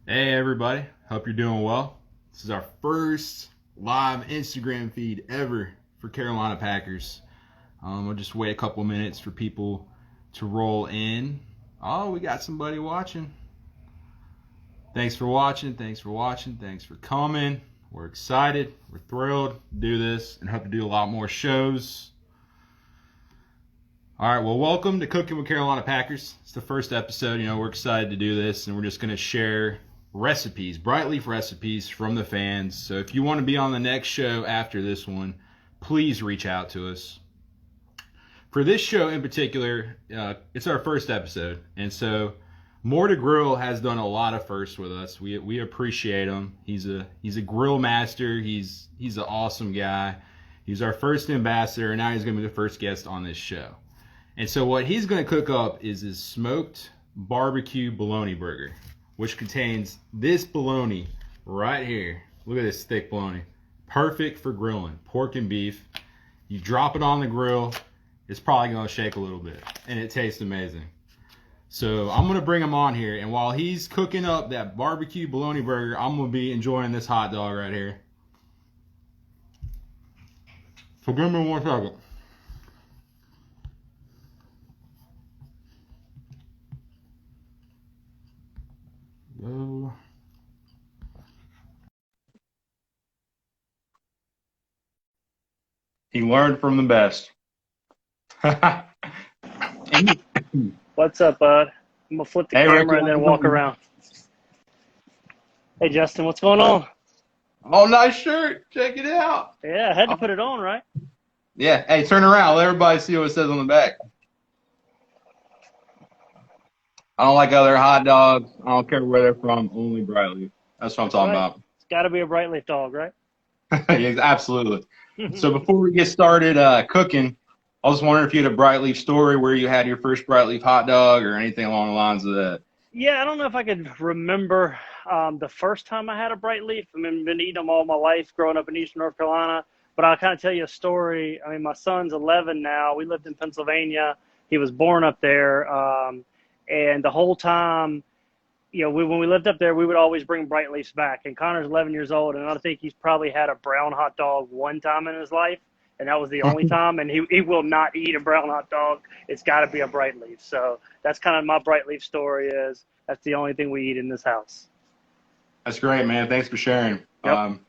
Hey everybody, hope you're doing well. This is our first live Instagram feed ever for Carolina Packers. We'll just wait a couple minutes for people to roll in. Oh, we got somebody watching. Thanks for watching, thanks for watching, thanks for coming. We're excited, we're thrilled to do this and hope to do a lot more shows. All right, well, welcome to Cooking with Carolina Packers. It's the first episode. We're excited to do this, and we're just going to share recipes, bright leaf recipes from the fans. So if you want to be on the next show after this one, please reach out to us. For this show in particular, it's our first episode, and so More to Grill has done a lot of firsts with us. We appreciate him. He's a grill master. He's an awesome guy. He's our first ambassador, and now he's going to be the first guest on this show. And so what he's going to cook up is his Smoked BBQ Bologna Burger, which contains this bologna right here. Look at this thick bologna. Perfect for grilling, pork and beef. You drop it on the grill, it's probably going to shake a little bit, and it tastes amazing. So I'm going to bring him on here, and while he's cooking up that barbecue bologna burger, I'm going to be enjoying this hot dog right here. So give me 1 second. Go. He learned from the best. What's up, bud? I'm gonna flip the Hey, camera Ricky, and then walk around. Hey, Justin, what's going on? Oh, nice shirt. Check it out. Yeah, I had to put it on, right? Yeah. Hey, turn around. Let everybody see what it says on the back. I don't like other hot dogs. I don't care where they're from. Only bright leaf. That's what I'm talking Right. It's got to be a bright leaf dog, right? about. Yeah, absolutely. So before we get started cooking, I was wondering if you had a bright leaf story where you had your first bright leaf hot dog or anything along the lines of that. Yeah, I don't know if I could remember the first time I had a bright leaf. I mean, I've been eating them all my life growing up in Eastern North Carolina. But I'll kind of tell you a story. I mean, my son's 11 now. We lived in Pennsylvania. He was born up there. And the whole time, when we lived up there, we would always bring bright leafs back. And Connor's 11 years old, and I think he's probably had a brown hot dog one time in his life, and that was the only time. And he will not eat a brown hot dog. It's got to be a bright leaf. So that's kind of my bright leaf story. That's the only thing we eat in this house. That's great, man. Thanks for sharing. Yep.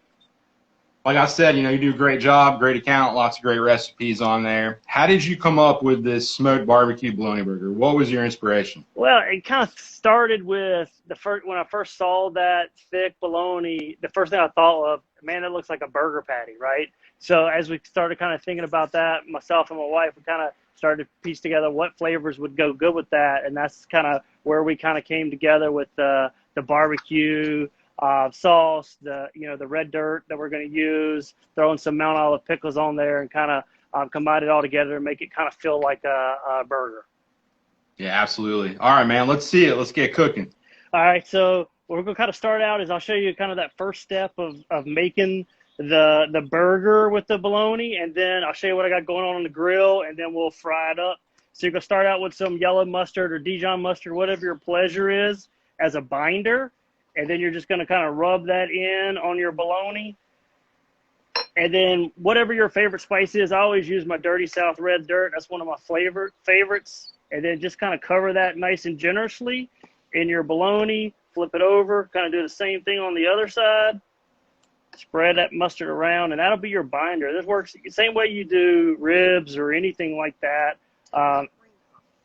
Like I said, you do a great job, great account, lots of great recipes on there. How did you come up with this smoked barbecue bologna burger? What was your inspiration? Well, it kind of started with when I first saw that thick bologna, the first thing I thought of, man, it looks like a burger patty, right? So as we started kind of thinking about that, myself and my wife, we kind of started to piece together what flavors would go good with that, and that's kind of where we kind of came together with the barbecue sauce, the red dirt that we're going to use, throwing some Mount Olive pickles on there, and kind of combine it all together and make it kind of feel like a burger. Yeah, absolutely. All right, man. Let's see it. Let's get cooking. All right, so what we're going to kind of start out is I'll show you kind of that first step of making the burger with the bologna, and then I'll show you what I got going on the grill, and then we'll fry it up. So you're going to start out with some yellow mustard or Dijon mustard, whatever your pleasure is, as a binder, and then you're just going to kind of rub that in on your bologna. And then whatever your favorite spice is, I always use my Dirty South red dirt. That's one of my favorites. And then just kind of cover that nice and generously in your bologna, flip it over, kind of do the same thing on the other side. Spread that mustard around, and that'll be your binder. This works the same way you do ribs or anything like that.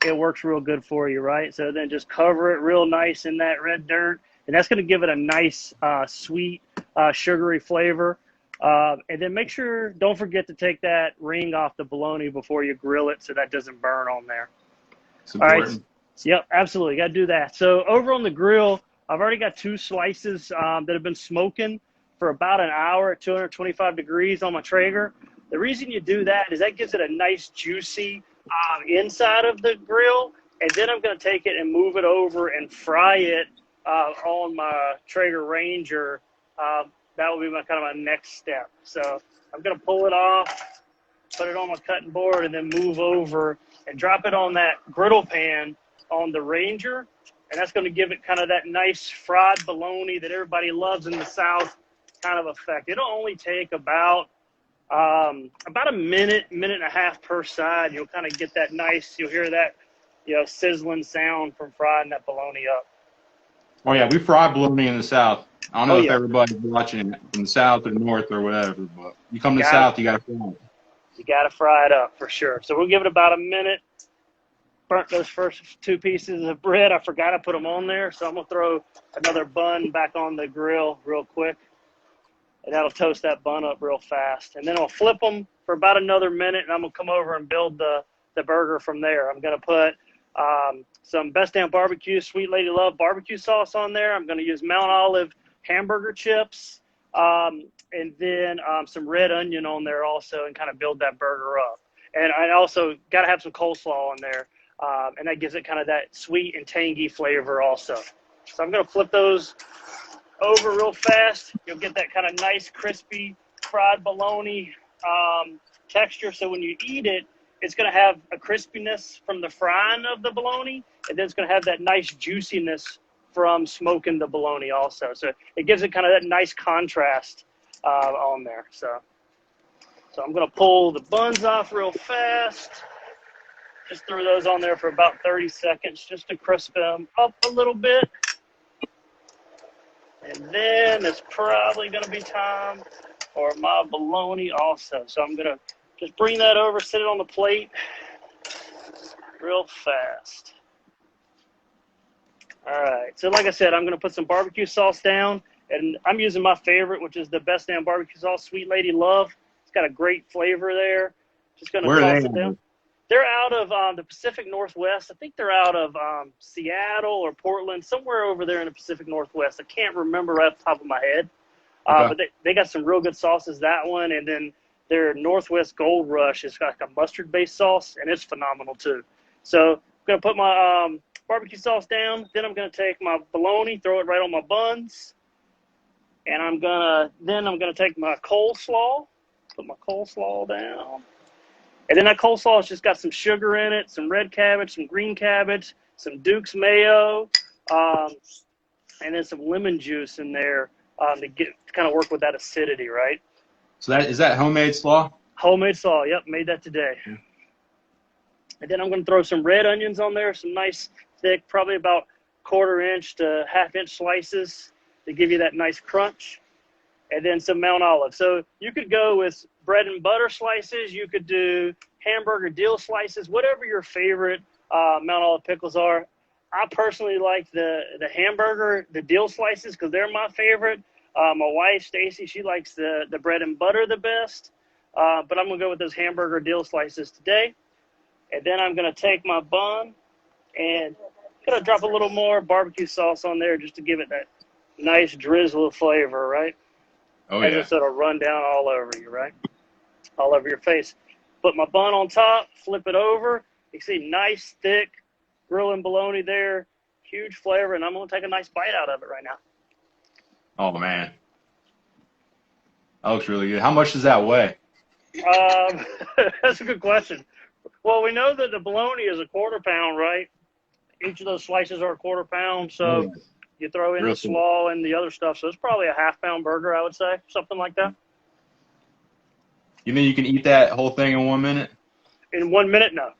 It works real good for you, right? So then just cover it real nice in that red dirt, and that's going to give it a nice, sweet, sugary flavor. And then don't forget to take that ring off the bologna before you grill it so that doesn't burn on there. It's important. All right. Yep, absolutely. Got to do that. So over on the grill, I've already got 2 slices that have been smoking for about an hour at 225 degrees on my Traeger. The reason you do that is that gives it a nice juicy inside of the grill. And then I'm going to take it and move it over and fry it on my Traeger Ranger. That will be my next step. So I'm going to pull it off, put it on my cutting board, and then move over and drop it on that griddle pan on the Ranger. and that's going to give it kind of that nice fried bologna that everybody loves in the South kind of effect. It'll only take about a minute and a half per side. You'll kind of get that nice, you'll hear that, sizzling sound from frying that bologna up. Oh, yeah, we fry bologna in the South. I don't know if yeah. everybody's watching it from the South or North or whatever, but you come to the South, you got to fry it. You got to fry it up for sure. So we'll give it about a minute. Burnt those first 2 pieces of bread. I forgot I put them on there, so I'm going to throw another bun back on the grill real quick. And that'll toast that bun up real fast. And then I'll flip them for about another minute, and I'm going to come over and build the burger from there. I'm going to put some Best Damn Barbecue Sweet Lady Love barbecue sauce on there. I'm going to use Mount Olive hamburger chips, and then some red onion on there also, and kind of build that burger up. And I also got to have some coleslaw on there, and that gives it kind of that sweet and tangy flavor also. So I'm going to flip those over real fast. You'll get that kind of nice crispy fried bologna texture. So when you eat it, it's going to have a crispiness from the frying of the bologna, and then it's going to have that nice juiciness from smoking the bologna also. So it gives it kind of that nice contrast on there. So I'm going to pull the buns off real fast. Just throw those on there for about 30 seconds just to crisp them up a little bit. And then it's probably going to be time for my bologna also. So I'm going to just bring that over, sit it on the plate real fast. All right. So like I said, I'm going to put some barbecue sauce down. And I'm using my favorite, which is the Best Damn Barbecue Sauce, Sweet Lady Love. It's got a great flavor there. Just going to toss it down. They're out of the Pacific Northwest. I think they're out of Seattle or Portland, somewhere over there in the Pacific Northwest. I can't remember right off the top of my head. But they got some real good sauces, that one. And then their Northwest Gold Rush is like a mustard-based sauce, and it's phenomenal too. So I'm going to put my barbecue sauce down. Then I'm going to take my bologna, throw it right on my buns. And I'm going to take my coleslaw, put my coleslaw down. And then that coleslaw has just got some sugar in it, some red cabbage, some green cabbage, some Duke's mayo, and then some lemon juice in there to kind of work with that acidity, right? So is that homemade slaw? Homemade slaw, yep, made that today. Yeah. And then I'm going to throw some red onions on there, some nice thick, probably about 1/4 inch to 1/2 inch slices to give you that nice crunch. And then some Mount Olive. So you could go with bread and butter slices. You could do hamburger dill slices, whatever your favorite Mount Olive pickles are. I personally like the hamburger, the dill slices, because they're my favorite. My wife, Stacy, she likes the bread and butter the best. But I'm going to go with those hamburger dill slices today. And then I'm going to take my bun and going to drop a little more barbecue sauce on there just to give it that nice drizzle of flavor, right? Oh, yeah. And just it'll run down all over you, right? All over your face. Put my bun on top, flip it over. You see nice, thick, grilling bologna there. Huge flavor, and I'm going to take a nice bite out of it right now. Oh, man. That looks really good. How much does that weigh? That's a good question. Well, we know that the bologna is a 1/4 pound, right? Each of those slices are a 1/4 pound, so... Yeah. You throw in the slaw and the other stuff, so it's probably a 1/2 pound burger, I would say, something like that. You mean you can eat that whole thing in 1 minute? In 1 minute, no.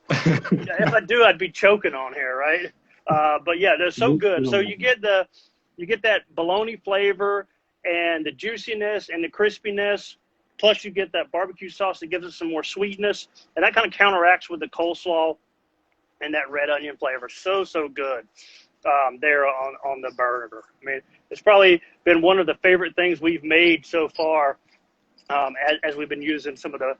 If I do, I'd be choking on here, right? But yeah, they're so good. So you get that bologna flavor and the juiciness and the crispiness, plus you get that barbecue sauce that gives it some more sweetness, and that kind of counteracts with the coleslaw and that red onion flavor. So good. There on the burger. I mean, it's probably been one of the favorite things we've made so far as we've been using some of the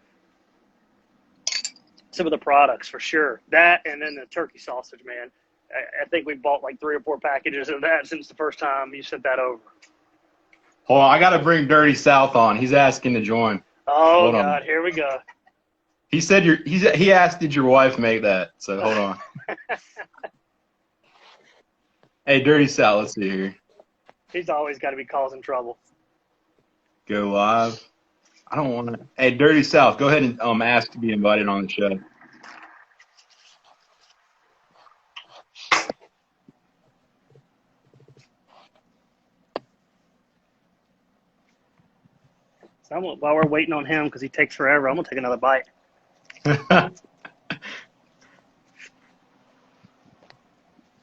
products for sure. That and then the turkey sausage, man. I think we bought like 3 or 4 packages of that since the first time you sent that over. Hold on, I got to bring Dirty South on. He's asking to join. Oh, hold God, on. Here we go. He said he asked, did your wife make that? So hold on. Hey, Dirty Sal, let's see here. He's always got to be causing trouble. Go live. I don't want to. Hey, Dirty South, go ahead and ask to be invited on the show. So while we're waiting on him, because he takes forever, I'm going to take another bite.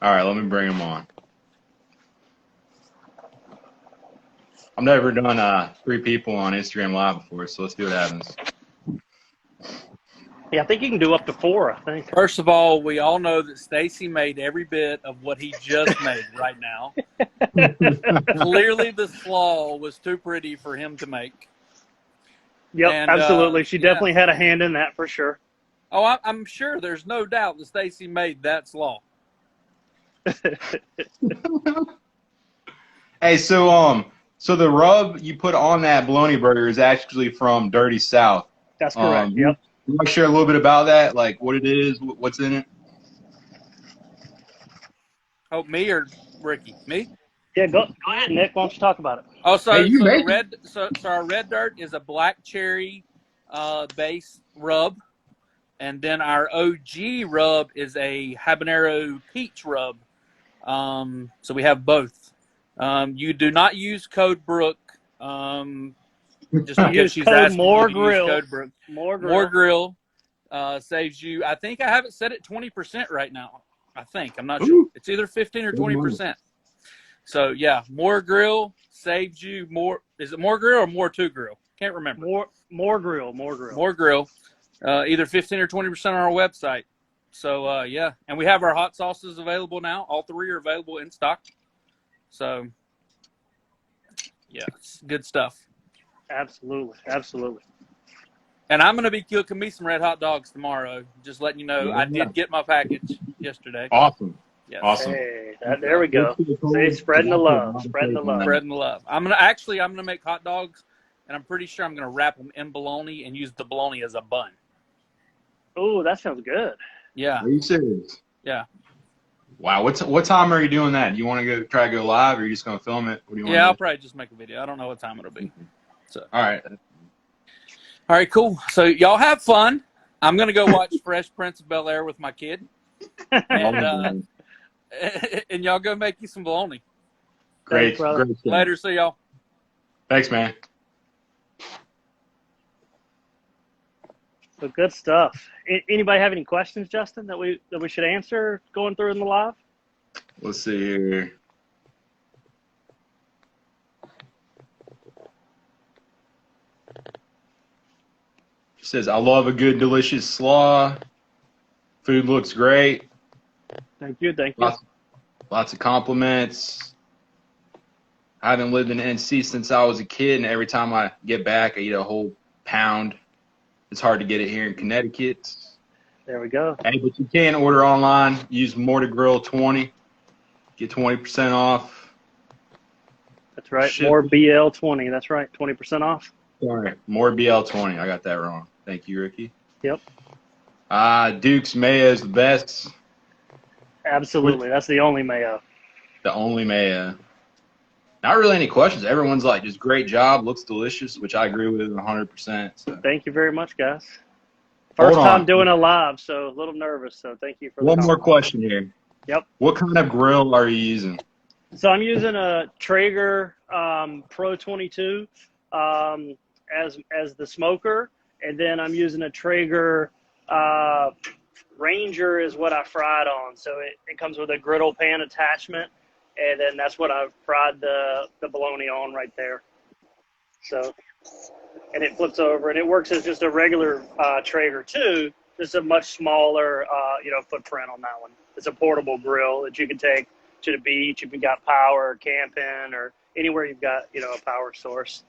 All right, let me bring him on. I've never done 3 people on Instagram Live before, so let's see what happens. Yeah, I think you can do up to 4, I think. First of all, we all know that Stacy made every bit of what he just made right now. Clearly, the slaw was too pretty for him to make. Yep, And, absolutely. She yeah. definitely had a hand in that for sure. Oh, I'm sure there's no doubt that Stacy made that slaw. Hey, so the rub you put on that bologna burger is actually from Dirty South. That's correct. Yep. You want to share a little bit about that, like what it is, what's in it? Oh, me or Ricky? Me? Yeah, go ahead, Nick. Why don't you talk about it? Oh, so, Hey, so our red dirt is a black cherry base rub, and then our OG rub is a habanero peach rub. So we have both. You do not use code Brooke. Just because she's asking more you to grill. use code Brooke. More grill. Saves you. I think I have it set at 20% right now. I think. I'm not sure. It's either 15 or 20%. So yeah, more grill saves you more. Is it more grill or more to grill? Can't remember. More grill. More grill. Either 15 or 20% on our website. So yeah, and we have our hot sauces available now. All 3 are available in stock. So yeah, it's good stuff. Absolutely. And I'm going to be cooking me some red hot dogs tomorrow. Just letting you know, I did get my package yesterday. Awesome. Yes. Awesome. Hey, there we go. See, spreading the love. Spreading the love. I'm gonna make hot dogs, and I'm pretty sure I'm gonna wrap them in bologna and use the bologna as a bun. Oh, that sounds good. Yeah. Are you serious? Yeah. Wow. What time are you doing that? Do you want to try to go live, or are you just gonna film it? What do you want? Yeah, I'll probably just make a video. I don't know what time it'll be. So. All right, cool. So y'all have fun. I'm gonna go watch Fresh Prince of Bel-Air with my kid, and and y'all go make you some bologna. Great. Thanks, Great. Later. See y'all. Thanks, man. So good stuff. Anybody have any questions, Justin, that we should answer going through in the live? Let's see here. She says, I love a good, delicious slaw. Food looks great. Thank you. Lots of compliments. I haven't lived in NC since I was a kid, and every time I get back, I eat a whole pound. It's hard to get it here in Connecticut. There we go. Hey, but you can order online. Use More to Grill 20. Get 20% off. That's right. More BL 20. That's right. 20% off. Sorry. More BL 20. I got that wrong. Thank you, Ricky. Yep. Duke's mayo is the best. Absolutely. That's the only mayo. The only mayo. Not really any questions. Everyone's like, just great job. Looks delicious, which I agree with 100%. So. Thank you very much, guys. First time doing a live, so a little nervous. So thank you for the One more question here. Yep. What kind of grill are you using? So I'm using a Traeger Pro 22 as the smoker, and then I'm using a Traeger Ranger is what I fried on. So it comes with a griddle pan attachment, and then that's what I fried the bologna on right there. So, and it flips over, and it works as just a regular Traeger too, just a much smaller footprint on that one. It's a portable grill that you can take to the beach if you got power, camping, or anywhere you've got a power source.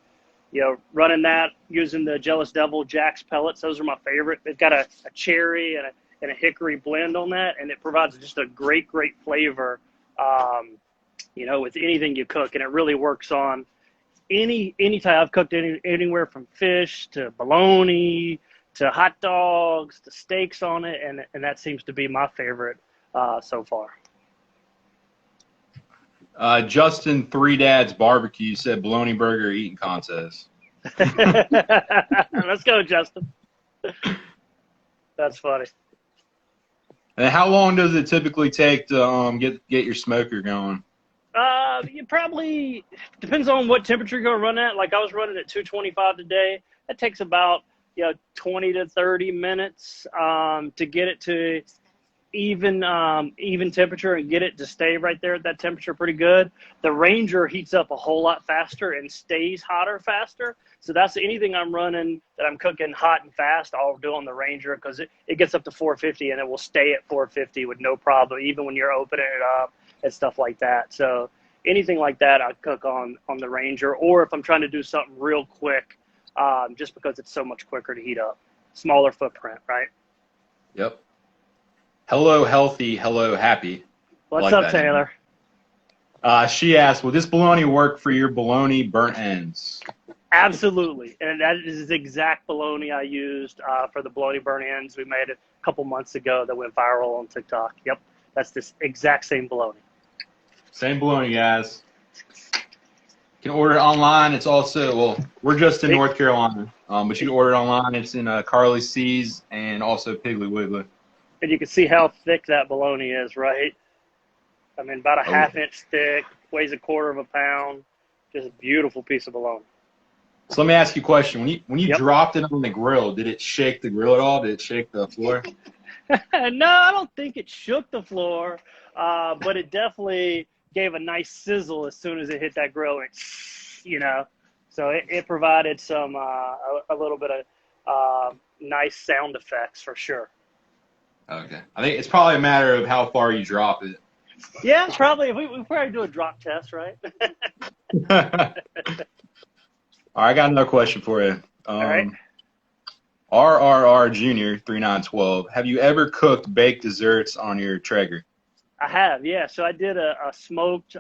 Running that using the Jealous Devil Jack's pellets, those are my favorite. They've got a cherry and a hickory blend on that, and it provides just a great flavor, with anything you cook, and it really works on any type. I've cooked anywhere from fish to bologna to hot dogs to steaks on it, and that seems to be my favorite so far. Justin Three Dads Barbecue said bologna burger eating contest. Let's go, Justin. That's funny. And how long does it typically take to get your smoker going? You probably depends on what temperature you're going to run at. Like I was running at 225 today. That takes about 20 to 30 minutes to get it to even temperature and get it to stay right there at that temperature pretty good. The Ranger heats up a whole lot faster and stays hotter faster. So that's anything I'm running that I'm cooking hot and fast, I'll do on the Ranger because it gets up to 450 and it will stay at 450 with no problem, even when you're opening it up and stuff like that. So anything like that I cook on the Ranger, or if I'm trying to do something real quick, just because it's so much quicker to heat up. Smaller footprint, right? Yep. Hello, healthy. Hello, happy. What's up, Taylor? She asked, will this bologna work for your bologna burnt ends? Absolutely. And that is the exact bologna I used for the bologna burnt ends we made a couple months ago that went viral on TikTok. Yep. That's this exact same bologna. Same bologna, guys. You can order it online. It's also, well, we're just in North Carolina, but you can order it online. It's in Carly C's and also Piggly Wiggly. And you can see how thick that bologna is, right? I mean, about a half-inch thick, weighs a quarter of a pound. Just a beautiful piece of bologna. So let me ask you a question. When you dropped it on the grill, did it shake the grill at all? Did it shake the floor? No, I don't think it shook the floor, but it definitely gave a nice sizzle as soon as it hit that grill. So it provided some a little bit of nice sound effects for sure. Okay. I think it's probably a matter of how far you drop it. Yeah, probably. We probably do a drop test, right? All right, I got another question for you. All right. RRR Junior 3912. Have you ever cooked baked desserts on your Traeger? I have, yeah. So I did a smoked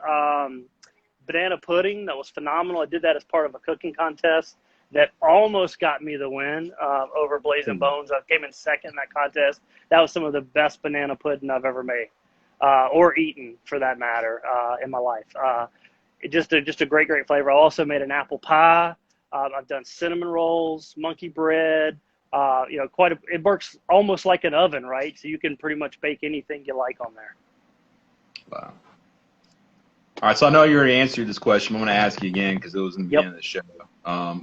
banana pudding that was phenomenal. I did that as part of a cooking contest that almost got me the win over Blazing Bones. I came in second in that contest. That was some of the best banana pudding I've ever made, or eaten for that matter, in my life. Just a great flavor. I also made an apple pie. I've done cinnamon rolls, monkey bread. It works almost like an oven, right? So you can pretty much bake anything you like on there. Wow. All right, so I know you already answered this question. I'm going to ask you again because it was in the beginning of the show.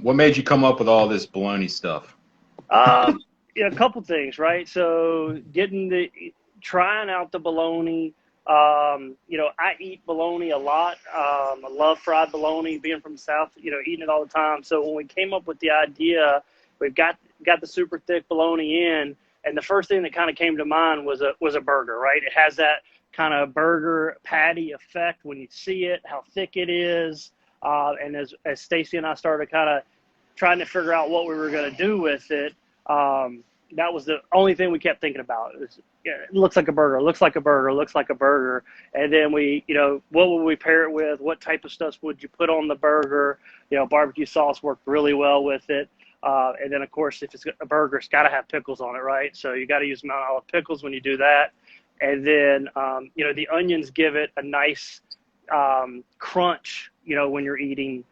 What made you come up with all this bologna stuff? A couple things, right? So trying out the bologna. I eat bologna a lot. I love fried bologna, being from the South, eating it all the time. So when we came up with the idea, we've got the super thick bologna in, and the first thing that kind of came to mind was a burger, right? It has that kind of burger patty effect when you see it, how thick it is. And as Stacy and I started kind of trying to figure out what we were going to do with it, that was the only thing we kept thinking about. It looks like a burger, looks like a burger, looks like a burger. And then what would we pair it with? What type of stuff would you put on the burger? Barbecue sauce worked really well with it. And then, of course, if it's a burger, it's got to have pickles on it, right? So you got to use Mount Olive pickles when you do that. And then, the onions give it a nice crunch, when you're eating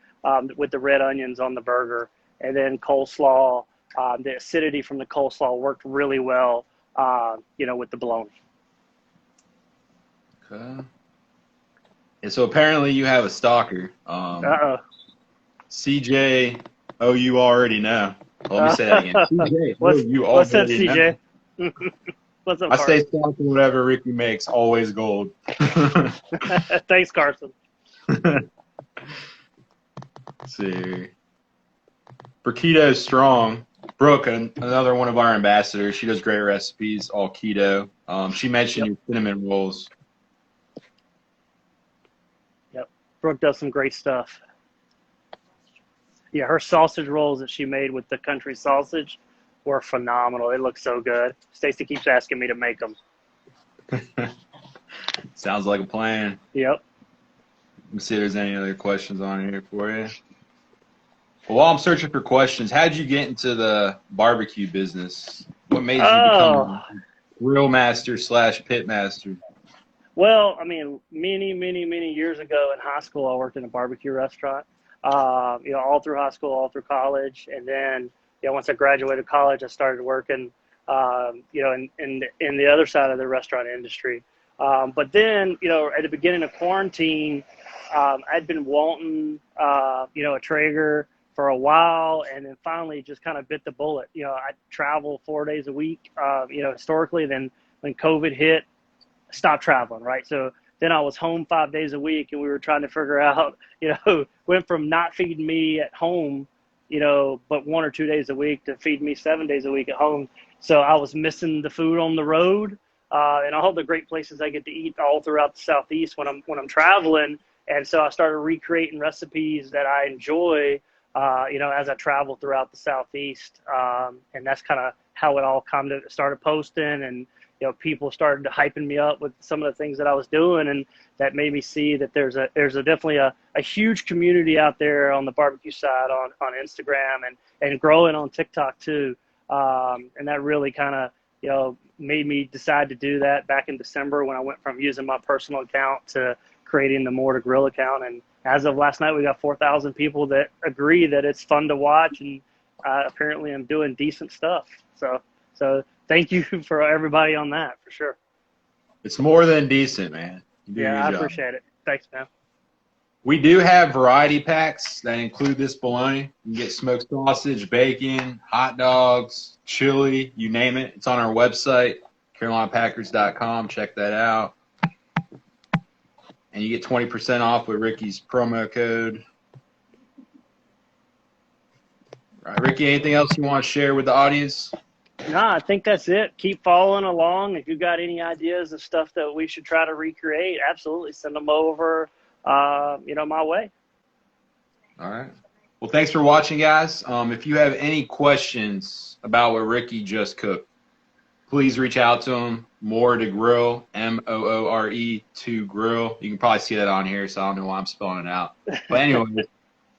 with the red onions on the burger. And then coleslaw, the acidity from the coleslaw worked really well, with the bologna. Okay. And so apparently you have a stalker. CJ, you already know. Let me say that again. CJ, what's up, CJ? What's up, I stay stalking whatever Ricky makes, always gold. Thanks, Carson. Let's see. For Keto Strong, Brooke, another one of our ambassadors, she does great recipes, all keto. She mentioned your cinnamon rolls. Yep. Brooke does some great stuff. Yeah, her sausage rolls that she made with the country sausage were phenomenal. They look so good. Stacy keeps asking me to make them. Sounds like a plan. Yep. Let me see if there's any other questions on here for you. Well, while I'm searching for questions, how did you get into the barbecue business? What made you become a grill master / pit master? Well, I mean, many years ago in high school, I worked in a barbecue restaurant. All through high school, all through college, and then once I graduated college, I started working, in the other side of the restaurant industry. But then, at the beginning of quarantine, I'd been wanting, a Traeger for a while, and then finally just kind of bit the bullet. I travel 4 days a week, historically. Then when COVID hit, stopped traveling, right? So then I was home 5 days a week, and we were trying to figure out, went from not feeding me at home, but 1 or 2 days a week to feeding me 7 days a week at home. So I was missing the food on the road, and all the great places I get to eat all throughout the Southeast when I'm traveling. And so I started recreating recipes that I enjoy, as I travel throughout the Southeast. And that's kind of how it all started posting, and people started hyping me up with some of the things that I was doing, and that made me see that there's definitely a huge community out there on the barbecue side on Instagram, and growing on TikTok too. And that really kind of, made me decide to do that back in December, when I went from using my personal account to creating the More to Grill account. And as of last night, we got 4,000 people that agree that it's fun to watch, and apparently I'm doing decent stuff. So thank you for everybody on that, for sure. It's more than decent, man. Yeah, I appreciate it. Thanks, man. We do have variety packs that include this bologna. You can get smoked sausage, bacon, hot dogs, chili, you name it. It's on our website, CarolinaPackers.com. Check that out. And you get 20% off with Ricky's promo code. All right, Ricky, anything else you want to share with the audience? No, I think that's it. Keep following along. If you got any ideas of stuff that we should try to recreate, absolutely send them over, my way. All right. Well, thanks for watching, guys. If you have any questions about what Ricky just cooked, please reach out to him. More to Grill, MOORE to Grill. You can probably see that on here, so I don't know why I'm spelling it out. But anyway,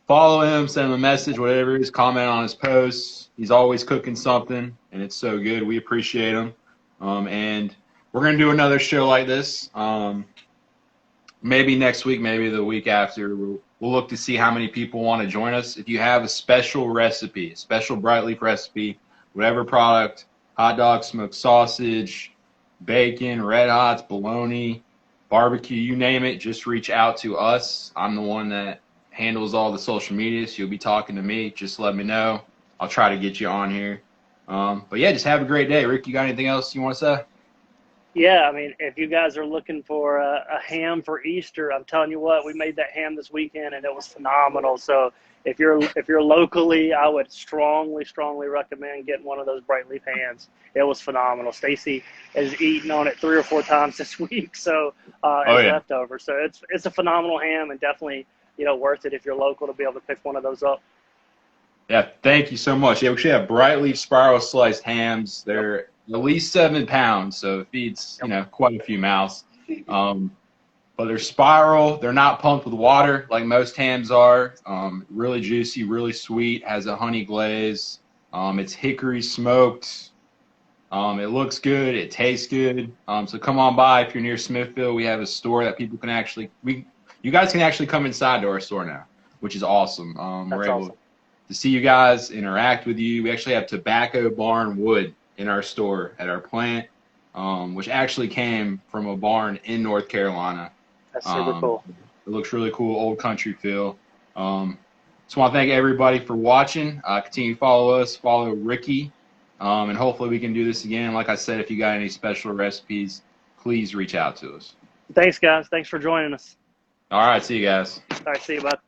follow him, send him a message, whatever it is, comment on his posts. He's always cooking something, and it's so good. We appreciate him. And we're going to do another show like this. Maybe next week, maybe the week after. We'll look to see how many people want to join us. If you have a special recipe, a special bright leaf recipe, whatever product, hot dog, smoked sausage, bacon, red hots, bologna, barbecue, you name it, just reach out to us. I'm the one that handles all the social media, so you'll be talking to me. Just let me know. I'll try to get you on here. But yeah, just have a great day. Rick, you got anything else you want to say? Yeah, I mean, if you guys are looking for a ham for Easter, I'm telling you what, we made that ham this weekend, and it was phenomenal. So if you're locally, I would strongly recommend getting one of those bright leaf hams. It was phenomenal. Stacy has eaten on it 3 or 4 times this week, so it's leftover. So it's a phenomenal ham, and definitely worth it if you're local to be able to pick one of those up. Yeah, thank you so much. Yeah, we should have bright leaf spiral sliced hams. They're at least 7 pounds, so it feeds quite a few mouths. But they're spiral. They're not pumped with water like most hams are. Really juicy, really sweet. Has a honey glaze. It's hickory smoked. It looks good. It tastes good. So come on by if you're near Smithville. We have a store that people can actually you guys can actually come inside to our store now, which is awesome. We're able to see you guys, interact with you. We actually have tobacco barn wood in our store at our plant, which actually came from a barn in North Carolina. That's super cool. It looks really cool, old country feel. Just want to thank everybody for watching. Continue to follow us, follow Ricky, and hopefully we can do this again. Like I said, if you got any special recipes, please reach out to us. Thanks, guys. Thanks for joining us. All right, see you guys. All right, see you, bud.